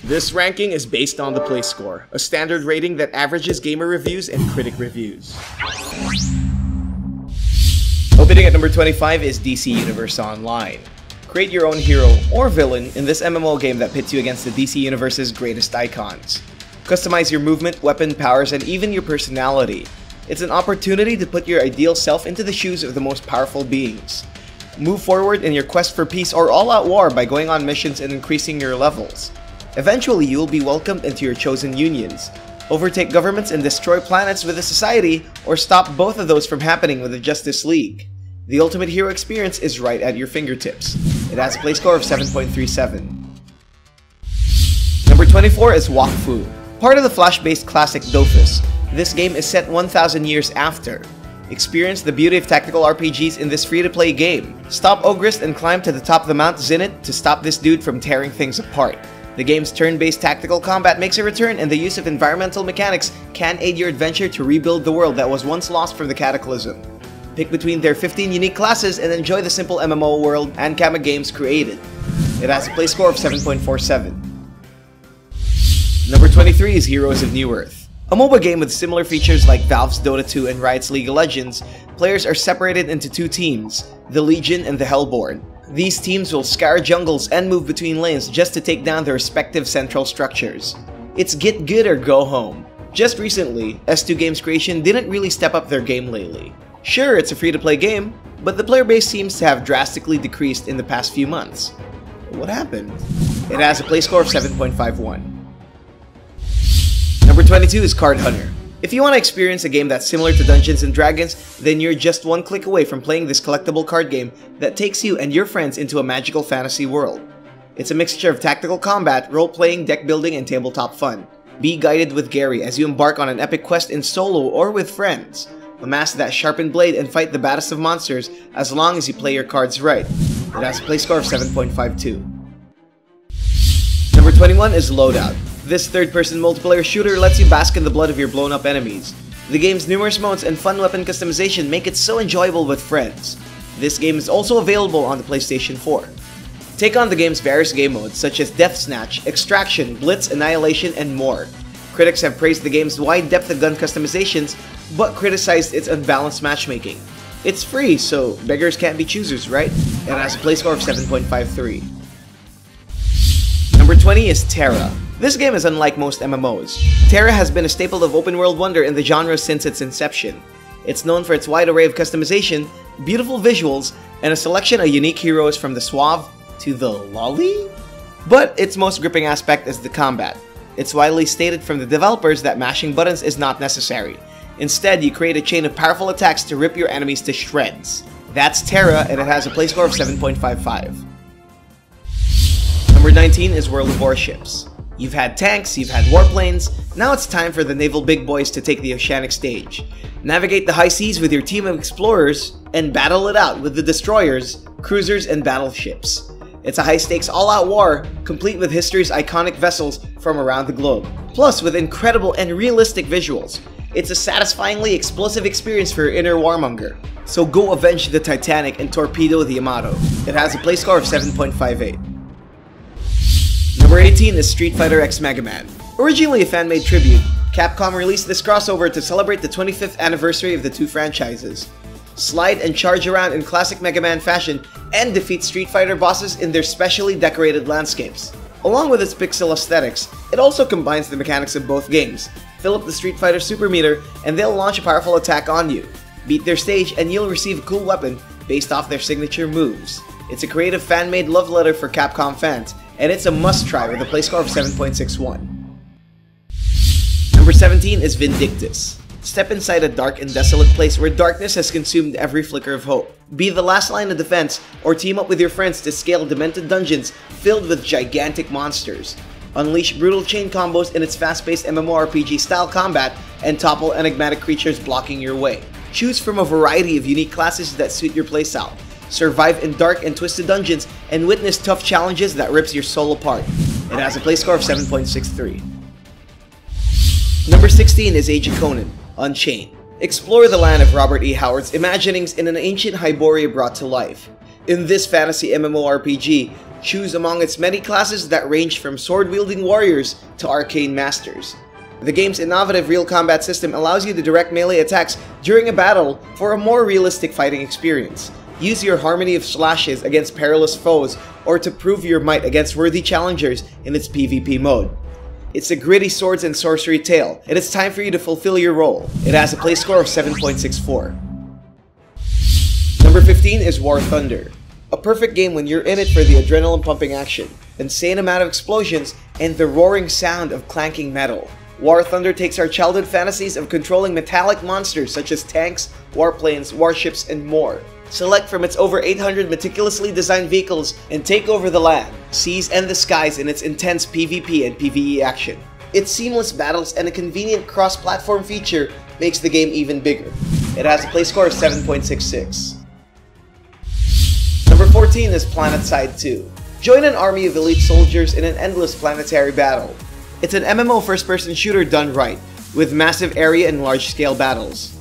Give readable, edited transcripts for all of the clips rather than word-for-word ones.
This ranking is based on the Play Score, a standard rating that averages gamer reviews and critic reviews. Opening at number 25 is DC Universe Online. Create your own hero or villain in this MMO game that pits you against the DC Universe's greatest icons. Customize your movement, weapon, powers, and even your personality. It's an opportunity to put your ideal self into the shoes of the most powerful beings. Move forward in your quest for peace or all-out war by going on missions and increasing your levels. Eventually, you will be welcomed into your chosen unions. Overtake governments and destroy planets with the Society, or stop both of those from happening with the Justice League. The ultimate hero experience is right at your fingertips. It has a play score of 7.37. Number 24 is Wakfu. Part of the Flash-based classic Dofus, this game is set 1,000 years after. Experience the beauty of tactical RPGs in this free-to-play game. Stop Ogrist and climb to the top of the Mount Zenith to stop this dude from tearing things apart. The game's turn-based tactical combat makes a return, and the use of environmental mechanics can aid your adventure to rebuild the world that was once lost from the Cataclysm. Pick between their 15 unique classes and enjoy the simple MMO world Ankama Games created. It has a play score of 7.47. Number 23 is Heroes of Newerth. A MOBA game with similar features like Valve's Dota 2 and Riot's League of Legends, players are separated into two teams, the Legion and the Hellborn. These teams will scour jungles and move between lanes just to take down their respective central structures. It's get good or go home. Just recently, S2 Games Creation didn't really step up their game lately. Sure, it's a free-to-play game, but the player base seems to have drastically decreased in the past few months. What happened? It has a play score of 7.51. Number 22 is Card Hunter. If you want to experience a game that's similar to Dungeons & Dragons, then you're just one click away from playing this collectible card game that takes you and your friends into a magical fantasy world. It's a mixture of tactical combat, role-playing, deck building, and tabletop fun. Be guided with Gary as you embark on an epic quest in solo or with friends. Amass that sharpened blade and fight the baddest of monsters as long as you play your cards right. It has a play score of 7.52. Number 21 is Loadout. This third-person multiplayer shooter lets you bask in the blood of your blown-up enemies. The game's numerous modes and fun weapon customization make it so enjoyable with friends. This game is also available on the PlayStation 4. Take on the game's various game modes such as Death Snatch, Extraction, Blitz, Annihilation, and more. Critics have praised the game's wide depth of gun customizations, but criticized its unbalanced matchmaking. It's free, so beggars can't be choosers, right? It has a play score of 7.53. Number 20 is Terra. This game is unlike most MMOs. Terra has been a staple of open-world wonder in the genre since its inception. It's known for its wide array of customization, beautiful visuals, and a selection of unique heroes from the suave to the lolly? But its most gripping aspect is the combat. It's widely stated from the developers that mashing buttons is not necessary. Instead, you create a chain of powerful attacks to rip your enemies to shreds. That's Terra, and it has a play score of 7.55. Number 19 is World of Warships. You've had tanks, you've had warplanes, now it's time for the naval big boys to take the oceanic stage. Navigate the high seas with your team of explorers, and battle it out with the destroyers, cruisers, and battleships. It's a high-stakes all-out war, complete with history's iconic vessels from around the globe. Plus, with incredible and realistic visuals. It's a satisfyingly explosive experience for your inner warmonger. So go avenge the Titanic and torpedo the Yamato. It has a play score of 7.58. Number 18 is Street Fighter X Mega Man. Originally a fan-made tribute, Capcom released this crossover to celebrate the 25th anniversary of the two franchises. Slide and charge around in classic Mega Man fashion and defeat Street Fighter bosses in their specially decorated landscapes. Along with its pixel aesthetics, it also combines the mechanics of both games. Fill up the Street Fighter Super Meter and they'll launch a powerful attack on you. Beat their stage and you'll receive a cool weapon based off their signature moves. It's a creative fan-made love letter for Capcom fans, and it's a must-try with a play score of 7.61. Number 17 is Vindictus. Step inside a dark and desolate place where darkness has consumed every flicker of hope. Be the last line of defense, or team up with your friends to scale demented dungeons filled with gigantic monsters. Unleash brutal chain combos in its fast-paced MMORPG-style combat and topple enigmatic creatures blocking your way. Choose from a variety of unique classes that suit your playstyle. Survive in dark and twisted dungeons and witness tough challenges that rips your soul apart. It has a play score of 7.63. Number 16 is Age of Conan, Unchained. Explore the land of Robert E. Howard's imaginings in an ancient Hyboria brought to life. In this fantasy MMORPG, choose among its many classes that range from sword-wielding warriors to arcane masters. The game's innovative real combat system allows you to direct melee attacks during a battle for a more realistic fighting experience. Use your harmony of slashes against perilous foes or to prove your might against worthy challengers in its PvP mode. It's a gritty swords and sorcery tale, and it's time for you to fulfill your role. It has a play score of 7.64. Number 15 is War Thunder. A perfect game when you're in it for the adrenaline-pumping action, insane amount of explosions, and the roaring sound of clanking metal. War Thunder takes our childhood fantasies of controlling metallic monsters such as tanks, warplanes, warships, and more. Select from its over 800 meticulously designed vehicles and take over the land, seas, and the skies in its intense PvP and PvE action. Its seamless battles and a convenient cross-platform feature makes the game even bigger. It has a play score of 7.66. Number 14 is PlanetSide 2. Join an army of elite soldiers in an endless planetary battle. It's an MMO first-person shooter done right, with massive area and large-scale battles.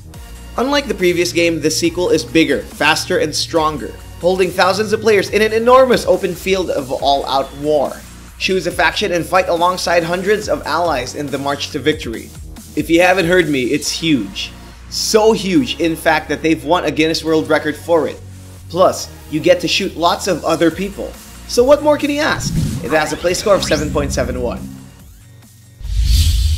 Unlike the previous game, the sequel is bigger, faster, and stronger, holding thousands of players in an enormous open field of all-out war. Choose a faction and fight alongside hundreds of allies in the march to victory. If you haven't heard me, it's huge. So huge, in fact, that they've won a Guinness World Record for it. Plus, you get to shoot lots of other people. So what more can you ask? It has a play score of 7.71.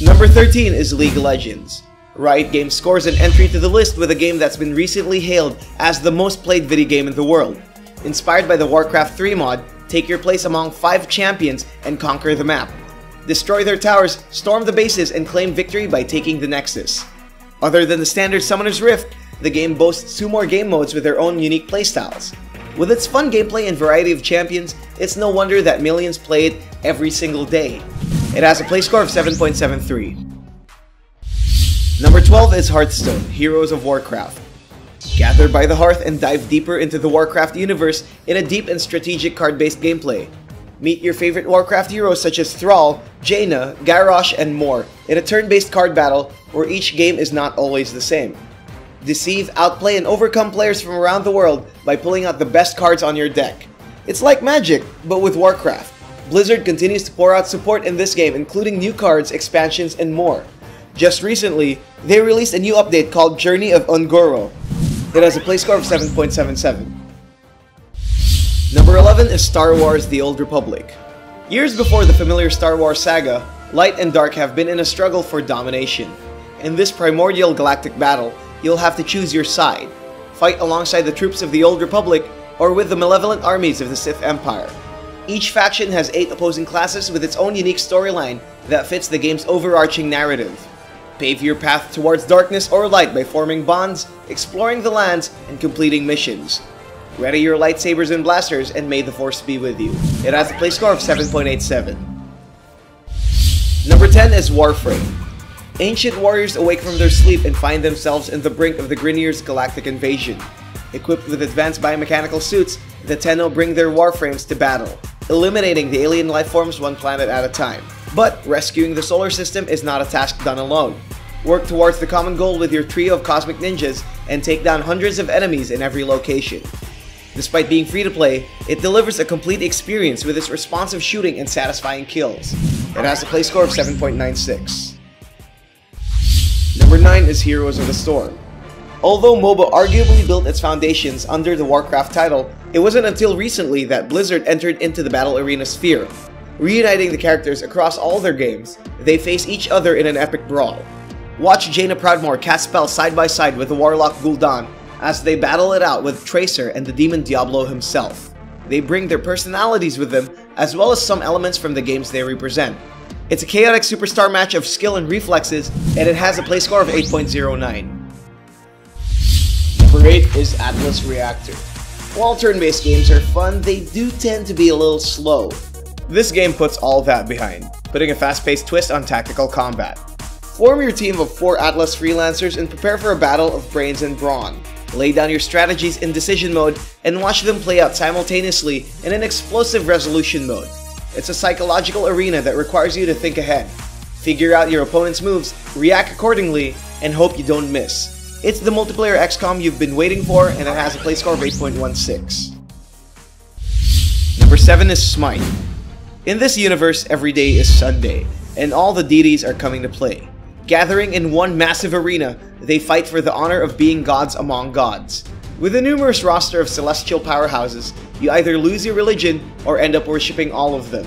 Number 13 is League of Legends. Riot Games scores an entry to the list with a game that's been recently hailed as the most played video game in the world. Inspired by the Warcraft 3 mod, take your place among 5 champions and conquer the map. Destroy their towers, storm the bases, and claim victory by taking the Nexus. Other than the standard Summoner's Rift, the game boasts 2 more game modes with their own unique playstyles. With its fun gameplay and variety of champions, it's no wonder that millions play it every single day. It has a play score of 7.73. Number 12 is Hearthstone, Heroes of Warcraft. Gather by the hearth and dive deeper into the Warcraft universe in a deep and strategic card-based gameplay. Meet your favorite Warcraft heroes such as Thrall, Jaina, Garrosh, and more in a turn-based card battle where each game is not always the same. Deceive, outplay, and overcome players from around the world by pulling out the best cards on your deck. It's like Magic, but with Warcraft. Blizzard continues to pour out support in this game, including new cards, expansions, and more. Just recently, they released a new update called Journey of Un'Goro. It has a play score of 7.77. Number 11 is Star Wars: The Old Republic. Years before the familiar Star Wars saga, light and dark have been in a struggle for domination. In this primordial galactic battle, you'll have to choose your side. Fight alongside the troops of the Old Republic or with the malevolent armies of the Sith Empire. Each faction has 8 opposing classes with its own unique storyline that fits the game's overarching narrative. Pave your path towards darkness or light by forming bonds, exploring the lands, and completing missions. Ready your lightsabers and blasters, and may the Force be with you. It has a play score of 7.87. Number 10 is Warframe. Ancient warriors awake from their sleep and find themselves in the brink of the Grineer's galactic invasion. Equipped with advanced biomechanical suits, the Tenno bring their warframes to battle, eliminating the alien lifeforms one planet at a time. But rescuing the solar system is not a task done alone. Work towards the common goal with your trio of cosmic ninjas and take down hundreds of enemies in every location. Despite being free to play, it delivers a complete experience with its responsive shooting and satisfying kills. It has a play score of 7.96. Number 9 is Heroes of the Storm. Although MOBA arguably built its foundations under the Warcraft title, it wasn't until recently that Blizzard entered into the battle arena sphere. Reuniting the characters across all their games, they face each other in an epic brawl. Watch Jaina Proudmoore cast spells side by side with the Warlock Gul'dan as they battle it out with Tracer and the Demon Diablo himself. They bring their personalities with them, as well as some elements from the games they represent. It's a chaotic superstar match of skill and reflexes, and it has a play score of 8.09. Number 8 is Atlas Reactor. While turn-based games are fun, they do tend to be a little slow. This game puts all that behind, putting a fast-paced twist on tactical combat. Form your team of 4 Atlas freelancers and prepare for a battle of brains and brawn. Lay down your strategies in decision mode and watch them play out simultaneously in an explosive resolution mode. It's a psychological arena that requires you to think ahead, figure out your opponent's moves, react accordingly, and hope you don't miss. It's the multiplayer XCOM you've been waiting for, and it has a play score of 8.16. Number 7 is Smite. In this universe, every day is Sunday, and all the deities are coming to play. Gathering in one massive arena, they fight for the honor of being gods among gods. With a numerous roster of celestial powerhouses, you either lose your religion or end up worshipping all of them.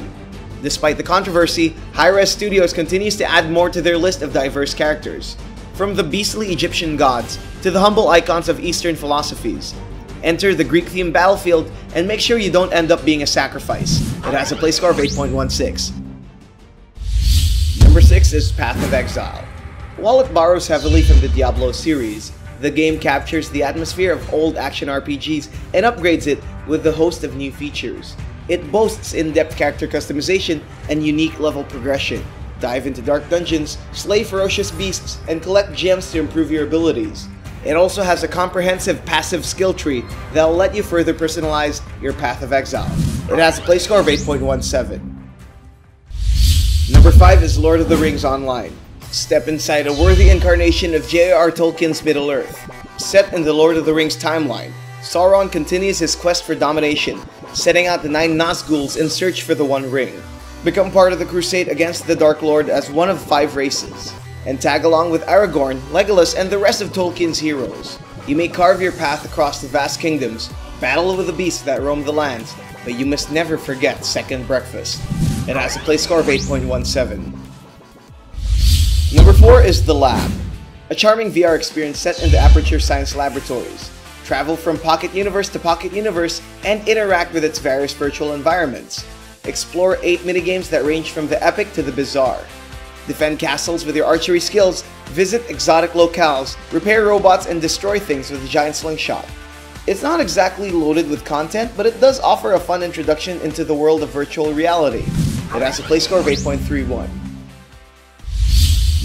Despite the controversy, Hi-Rez Studios continues to add more to their list of diverse characters, from the beastly Egyptian gods to the humble icons of Eastern philosophies. Enter the Greek-themed battlefield and make sure you don't end up being a sacrifice. It has a play score of 8.16. Number 6 is Path of Exile. While it borrows heavily from the Diablo series, the game captures the atmosphere of old action RPGs and upgrades it with a host of new features. It boasts in-depth character customization and unique level progression. Dive into dark dungeons, slay ferocious beasts, and collect gems to improve your abilities. It also has a comprehensive passive skill tree that will let you further personalize your Path of Exile. It has a play score of 8.17. Number 5 is Lord of the Rings Online. Step inside a worthy incarnation of J.R.R. Tolkien's Middle-earth. Set in the Lord of the Rings timeline, Sauron continues his quest for domination, setting out the 9 Nazguls in search for the One Ring. Become part of the crusade against the Dark Lord as one of 5 races, and tag along with Aragorn, Legolas, and the rest of Tolkien's heroes. You may carve your path across the vast kingdoms, battle with the beasts that roam the lands, but you must never forget Second Breakfast. It has a play score of 8.17. Number 4 is The Lab, a charming VR experience set in the Aperture Science Laboratories. Travel from Pocket Universe to Pocket Universe and interact with its various virtual environments. Explore 8 minigames that range from the epic to the bizarre. Defend castles with your archery skills, visit exotic locales, repair robots, and destroy things with a giant slingshot. It's not exactly loaded with content, but it does offer a fun introduction into the world of virtual reality. It has a play score of 8.31.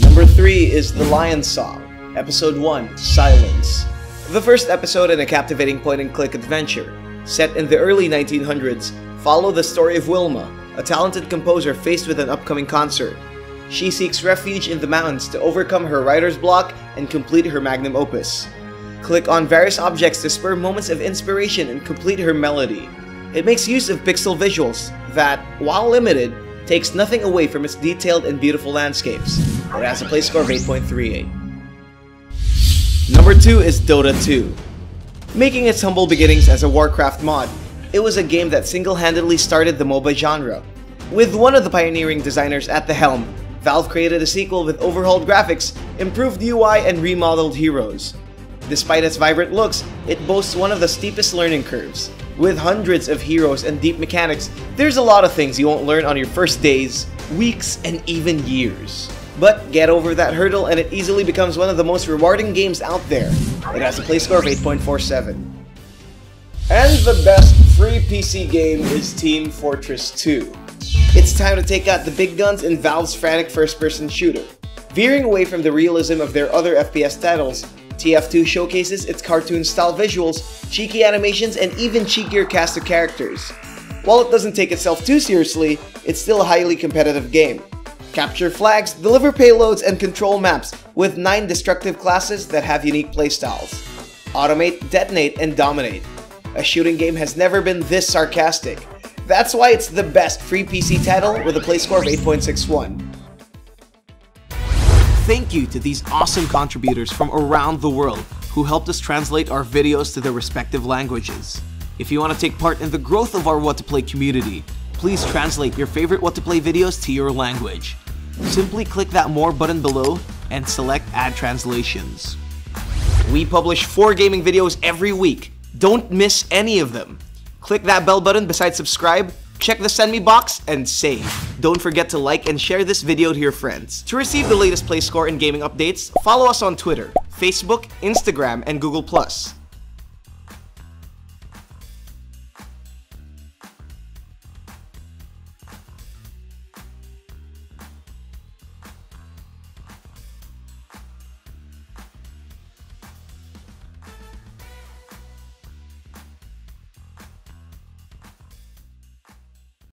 Number 3 is The Lion Song, Episode 1, Silence. The first episode in a captivating point-and-click adventure. Set in the early 1900s, follow the story of Wilma, a talented composer faced with an upcoming concert. She seeks refuge in the mountains to overcome her writer's block and complete her magnum opus. Click on various objects to spur moments of inspiration and complete her melody. It makes use of pixel visuals that, while limited, takes nothing away from its detailed and beautiful landscapes. It has a play score of 8.38. Number 2 is Dota 2. Making its humble beginnings as a Warcraft mod, it was a game that single-handedly started the MOBA genre. With one of the pioneering designers at the helm, Valve created a sequel with overhauled graphics, improved UI, and remodeled heroes. Despite its vibrant looks, it boasts one of the steepest learning curves. With hundreds of heroes and deep mechanics, there's a lot of things you won't learn on your first days, weeks, and even years. But get over that hurdle and it easily becomes one of the most rewarding games out there. It has a play score of 8.47. And the best free PC game is Team Fortress 2. It's time to take out the big guns in Valve's frantic first-person shooter. Veering away from the realism of their other FPS titles, TF2 showcases its cartoon-style visuals, cheeky animations, and even cheekier cast of characters. While it doesn't take itself too seriously, it's still a highly competitive game. Capture flags, deliver payloads, and control maps with 9 destructive classes that have unique playstyles. Automate, detonate, and dominate. A shooting game has never been this sarcastic. That's why it's the best free PC title with a play score of 8.61. Thank you to these awesome contributors from around the world who helped us translate our videos to their respective languages. If you want to take part in the growth of our What to Play community, please translate your favorite What to Play videos to your language. Simply click that More button below and select Add Translations. We publish 4 gaming videos every week. Don't miss any of them. Click that bell button beside subscribe, check the send me box, and save. Don't forget to like and share this video to your friends. To receive the latest play score and gaming updates, follow us on Twitter, Facebook, Instagram, and Google+.